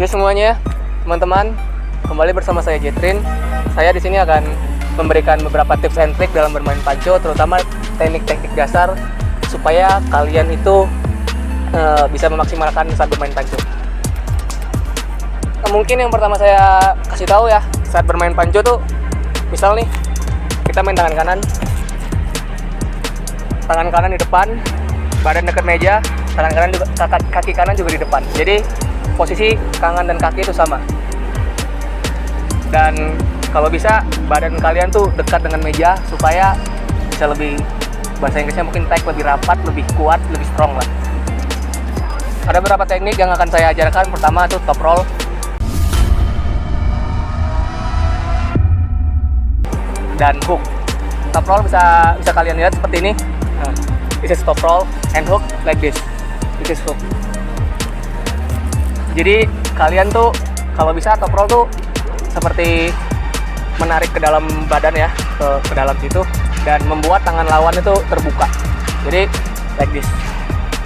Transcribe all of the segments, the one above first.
Oke semuanya, teman-teman, kembali bersama saya Jetrin. Saya di sini akan memberikan beberapa tips and trick dalam bermain panco, terutama teknik-teknik dasar supaya kalian itu bisa memaksimalkan saat bermain panco. Mungkin yang pertama saya kasih tahu ya, saat bermain panco tuh, misal nih kita main tangan kanan di depan, badan dekat meja, tangan kanan juga, kaki kanan juga di depan. Jadi posisi tangan dan kaki itu sama. Dan kalau bisa badan kalian tuh dekat dengan meja supaya bisa lebih, bahasa Inggrisnya mungkin tight, lebih rapat, lebih kuat, lebih strong lah. Ada beberapa teknik yang akan saya ajarkan. Pertama itu top roll. Dan hook. Top roll bisa kalian lihat seperti ini. Nah, this is top roll and hook like this. This is hook. Jadi kalian tuh kalau bisa top roll tuh seperti menarik ke dalam badan ya, ke dalam situ, dan membuat tangan lawan itu terbuka. Jadi like this.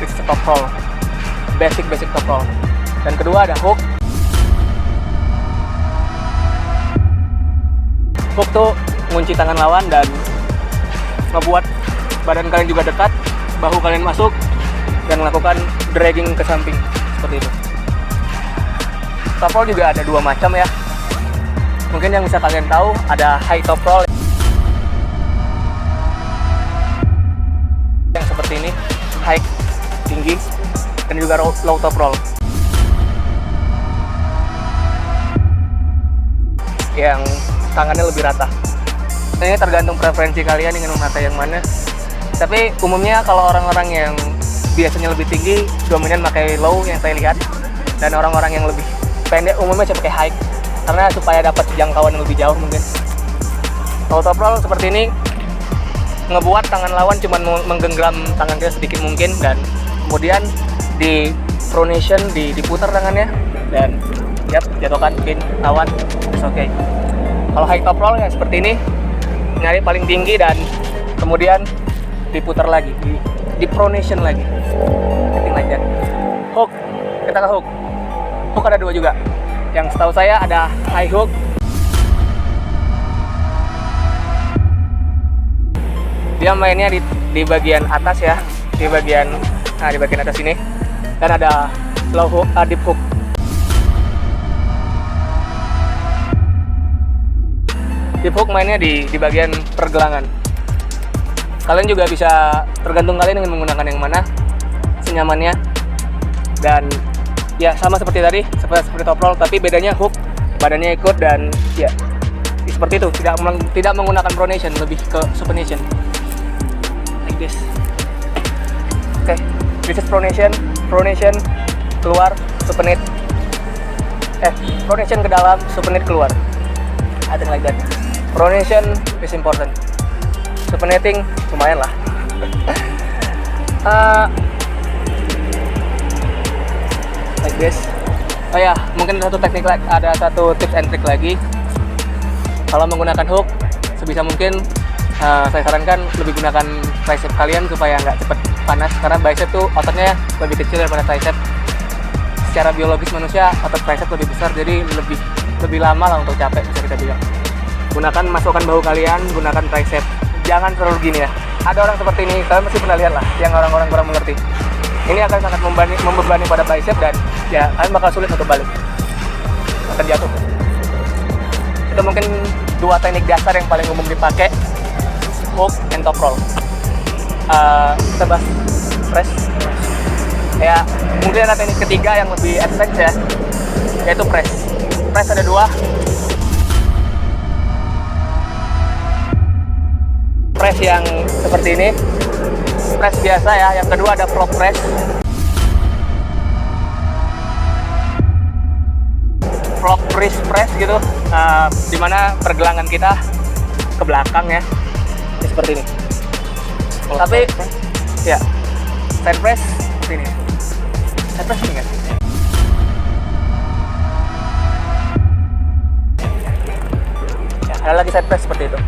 This is top roll. Basic top roll. Dan kedua ada hook. Hook tuh mengunci tangan lawan dan ngebuat badan kalian juga dekat, bahu kalian masuk, dan melakukan dragging ke samping seperti itu. Top roll juga ada dua macam ya. Mungkin yang bisa kalian tahu ada high top roll yang seperti ini, high tinggi, dan juga low top roll yang tangannya lebih rata. Ini tergantung preferensi kalian ingin menata yang mana. Tapi umumnya kalau orang-orang yang biasanya lebih tinggi dominan pakai low yang saya lihat, dan orang-orang yang lebih pendek umumnya saya pakai high karena supaya dapat jangkauan yang lebih jauh mungkin. Kalau top roll seperti ini ngebuat tangan lawan cuma menggenggam tangan kita sedikit mungkin, dan kemudian di pronation, diputar tangannya, dan jatuhkan pin lawan. It's okay. Kalau high top roll ya seperti ini, nyari paling tinggi dan kemudian diputar lagi, di pronation lagi. Something like that. Hook, kita ke hook. Hook ada dua juga. Yang setahu saya ada high hook. Dia mainnya di bagian atas ya, di bagian atas ini. Dan ada low hook, deep hook. Deep hook mainnya di bagian pergelangan. Kalian juga bisa, tergantung kalian ingin menggunakan yang mana, senyamannya. Dan ya sama seperti tadi, seperti top roll, tapi bedanya hook badannya ikut, dan ya seperti itu, tidak menggunakan pronation, lebih ke supination like this. Oke, this is pronation keluar, supinate, pronation ke dalam, supinate keluar. I think like that. Pronation is important, supinating lumayan lah. Like this. Oh ya, mungkin ada satu tips and trick lagi. Kalau menggunakan hook, sebisa mungkin saya sarankan lebih gunakan tricep kalian supaya nggak cepat panas, karena bicep tuh ototnya lebih kecil daripada tricep. Secara biologis manusia otot tricep lebih besar, jadi lebih lama lah untuk capek, bisa kita bilang. Masukkan bahu kalian, gunakan tricep. Jangan terlalu gini ya. Ada orang seperti ini, kalian pasti pernah lihat lah, yang orang-orang kurang mengerti. Ini akan sangat membebani pada bicep, dan ya kalian bakal sulit untuk balik, akan jatuh. Itu mungkin dua teknik dasar yang paling umum dipakai, hook and top roll. Kita bahas press. Ya mungkin ada teknik ketiga yang lebih advance ya, yaitu press. Press ada dua. Press yang seperti ini, press biasa ya. Yang kedua ada frog press. Frog press gitu, dimana pergelangan kita ke belakang ya, seperti ini. Tapi ya side press seperti ini. Side press ini kan. Ya, ada lagi side press seperti itu.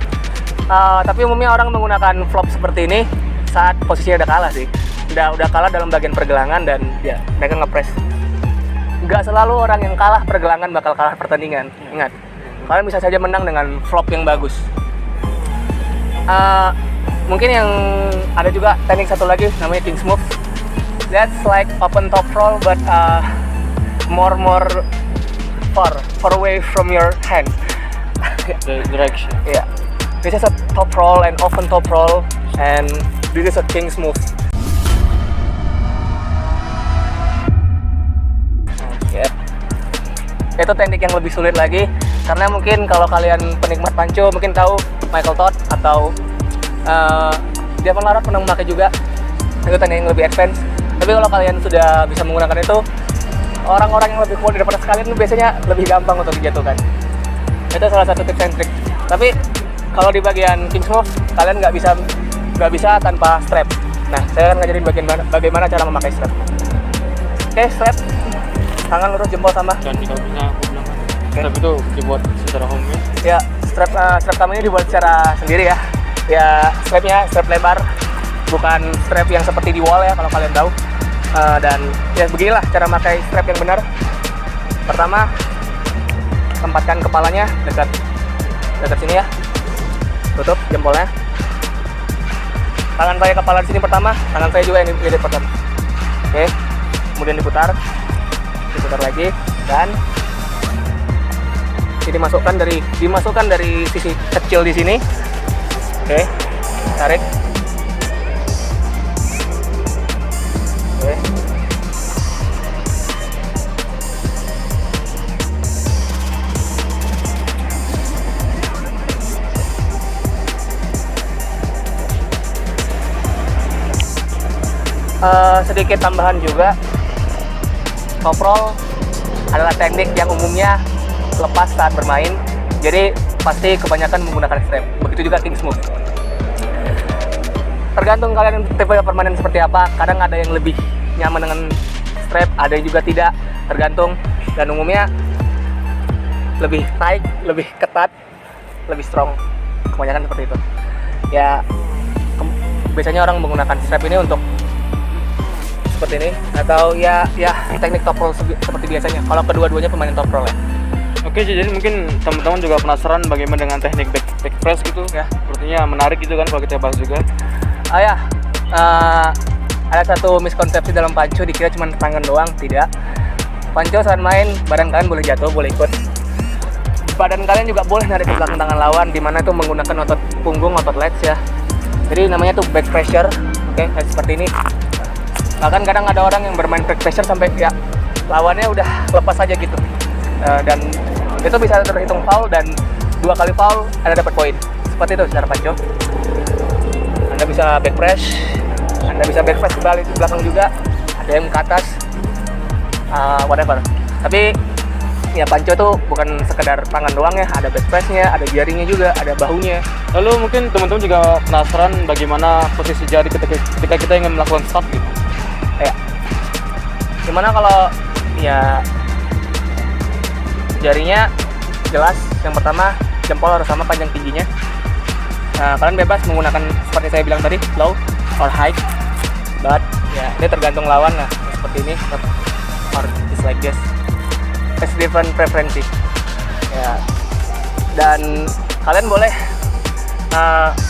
Tapi umumnya orang menggunakan flop seperti ini saat posisinya udah kalah sih. Udah kalah dalam bagian pergelangan, dan ya mereka ngepress. nggak selalu orang yang kalah pergelangan bakal kalah pertandingan. Ingat, kalian bisa saja menang dengan flop yang bagus. Mungkin yang ada juga teknik satu lagi namanya King's Move. That's like open top roll but more far away from your hand. The direction. Yeah, this is a top roll and open top roll, and this is a King's Move. Yeah. Itu teknik yang lebih sulit lagi karena mungkin kalau kalian penikmat panco mungkin tahu Michael Todd atau Devon Larratt pernah memakai juga. Itu teknik yang lebih advance. Tapi kalau kalian sudah bisa menggunakan itu, orang-orang yang lebih kuat daripada kalian itu biasanya lebih gampang untuk dijatuhkan. Itu salah satu tips and trick. Tapi kalau di bagian King's Move kalian nggak bisa tanpa strap. Nah, saya akan ngajarin bagaimana cara memakai strap. Oke, strap, tangan lurus, jempol sama. Dan kalau bisa aku bilang strap itu dibuat secara homemade. Ya, strap kami ini dibuat secara sendiri ya. Ya, strapnya strap lebar, bukan strap yang seperti di wall ya kalau kalian tahu. Dan ya beginilah cara memakai strap yang benar. Pertama, tempatkan kepalanya dekat sini ya. Tutup jempolnya. Tangan saya kepala di sini pertama, tangan saya juga yang di pertama. Oke, kemudian diputar lagi dan ini dimasukkan dari sisi kecil di sini. Oke, tarik. Oke. Sedikit tambahan juga, top roll adalah teknik yang umumnya lepas saat bermain, jadi pasti kebanyakan menggunakan strap. Begitu juga King's Move. Tergantung kalian tipe permainan seperti apa. Kadang ada yang lebih nyaman dengan strap, ada yang juga tidak, tergantung. Dan umumnya lebih tight, lebih ketat, lebih strong. Kebanyakan seperti itu. Ya, biasanya orang menggunakan strap ini untuk seperti ini, atau ya teknik top roll seperti biasanya. Kalau kedua-duanya pemain top roll ya. Oke, jadi mungkin teman-teman juga penasaran bagaimana dengan teknik back press gitu ya. Sepertinya menarik gitu kan kalau kita bahas juga. Ada satu miskonsepsi dalam panco, dikira cuma tangan doang. Tidak. Panco saat main badan kalian boleh jatuh, boleh ikut. Badan kalian juga boleh narik ke belakang tangan lawan, dimana itu menggunakan otot punggung, otot lats ya. Jadi namanya tuh back pressure. Oke, seperti ini. Bahkan kadang ada orang yang bermain back pressure sampai ya lawannya udah lepas aja gitu. Dan itu bisa terhitung foul, dan 2 kali foul Anda dapat poin. Seperti itu secara panco. Anda bisa back press, Anda bisa back press kembali ke belakang juga, ada yang ke atas, whatever. Tapi ya panco tuh bukan sekedar tangan doang ya, ada back pressnya, ada jaringnya juga, ada bahunya. Lalu mungkin teman-teman juga penasaran bagaimana posisi jari ketika kita ingin melakukan stop gitu. Ya, gimana kalau ya jarinya jelas. Yang pertama, jempol harus sama panjang tingginya. Kalian bebas menggunakan seperti saya bilang tadi, low or high, but ya ini tergantung lawan. Nah, seperti ini or just like this. It's different preference ya. Dan kalian boleh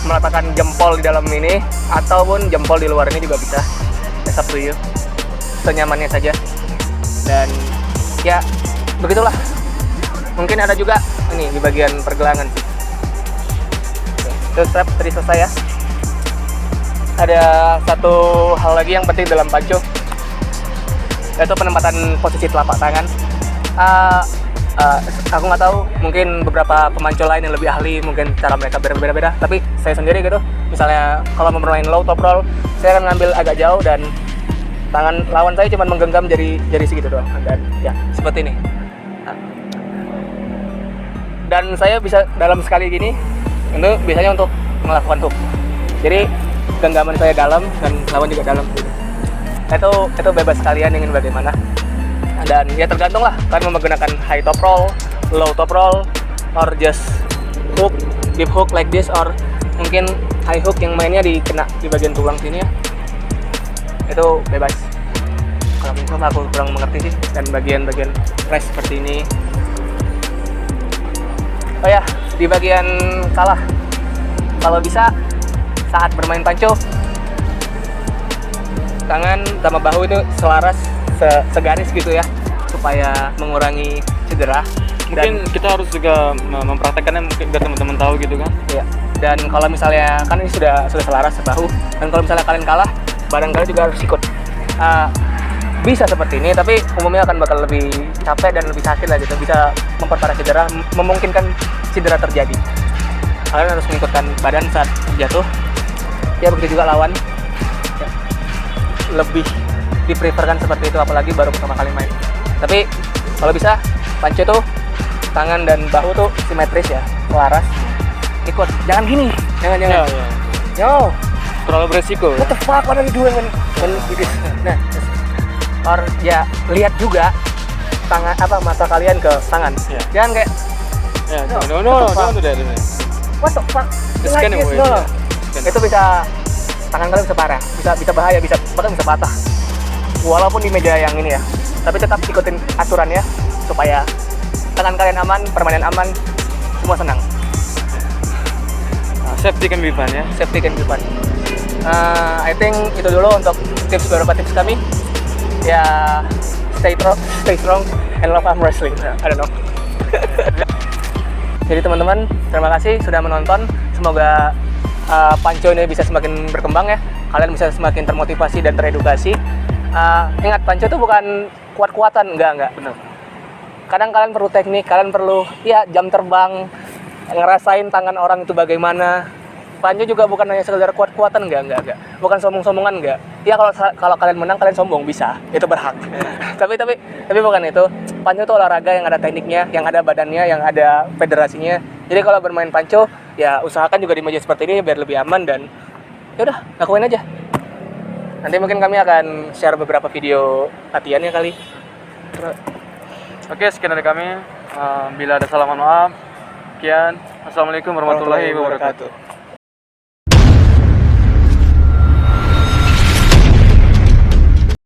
meletakkan jempol di dalam ini ataupun jempol di luar ini juga bisa. It's up to you, senyamannya saja. Dan ya begitulah. Mungkin ada juga ini di bagian pergelangan sih. Itu strap tadi selesai ya. Ada satu hal lagi yang penting dalam panco, yaitu penempatan posisi telapak tangan. Aku nggak tahu, mungkin beberapa pemanco lain yang lebih ahli mungkin cara mereka berbeda-beda, tapi saya sendiri gitu, misalnya kalau mau bermain low top roll, saya akan ngambil agak jauh dan tangan lawan saya cuma menggenggam jari segitu doang, dan ya seperti ini. Dan saya bisa dalam sekali gini, itu biasanya untuk melakukan hook. Jadi genggaman saya dalam dan lawan juga dalam gitu. Itu bebas kalian ingin bagaimana. Dan ya tergantung lah, kalian mau menggunakan high top roll, low top roll, or just hook, deep hook like this, or mungkin high hook yang mainnya dikena di bagian tulang sini ya. Itu bebas. minimum aku kurang mengerti sih, dan bagian-bagian press seperti ini. Oh ya, di bagian kalah, kalau bisa saat bermain panco, tangan sama bahu itu selaras, segaris gitu ya, supaya mengurangi cedera. Mungkin kita harus juga mempraktekkannya mungkin biar teman-teman tahu gitu kan. Iya. Dan kalau misalnya kan ini sudah selaras sebahu, dan kalau misalnya kalian kalah, badan kalian juga harus ikut. Bisa seperti ini, tapi umumnya akan bakal lebih capek dan lebih sakit lah gitu. Bisa memperparah cedera, memungkinkan cedera terjadi. Kalian harus mengikutkan badan saat jatuh. Ya begitu juga lawan. Ya, lebih dipreferkan seperti itu, apalagi baru pertama kali main. Tapi kalau bisa panco tuh tangan dan bahu tuh simetris ya, selaras. Ikut, jangan gini, jangan. Ya. Yo, Terlalu beresiko. what the fuck, what are you doing when this? Nah, or ya lihat juga tangan mata kalian ke tangan. Ya. Jangan kayak Ya, No, no, what the fuck? don't do that. what the fuck, This like kind of this, way, no. yeah. Itu bisa, tangan kalian bisa parah, bisa bahaya, bahkan bisa patah. Walaupun di meja yang ini ya, tapi tetap ikutin aturannya supaya tangan kalian aman, permainan aman, semua senang. Safety can be fun ya. Safety can be fun. I think itu dulu untuk beberapa tips kami. Ya, stay strong and love arm wrestling. I don't know. Jadi teman-teman, terima kasih sudah menonton. Semoga panco ini bisa semakin berkembang ya. Kalian bisa semakin termotivasi dan teredukasi. Ingat, panco itu bukan kuat-kuatan, enggak. Benar. Kadang kalian perlu teknik, kalian perlu ya jam terbang, ngerasain tangan orang itu bagaimana. Panco juga bukan hanya sekedar kuat-kuatan, enggak. Bukan sombong-sombongan, enggak. Ya kalau kalian menang, kalian sombong bisa, itu berhak. tapi bukan itu. Panco itu olahraga yang ada tekniknya, yang ada badannya, yang ada federasinya. Jadi kalau bermain panco, ya usahakan juga di meja seperti ini biar lebih aman, dan ya udah, lakuin aja. Nanti mungkin kami akan share beberapa video latihannya kali. Oke, sekian dari kami. Bila ada salah mohon maaf. Sekian. Assalamualaikum warahmatullahi wabarakatuh.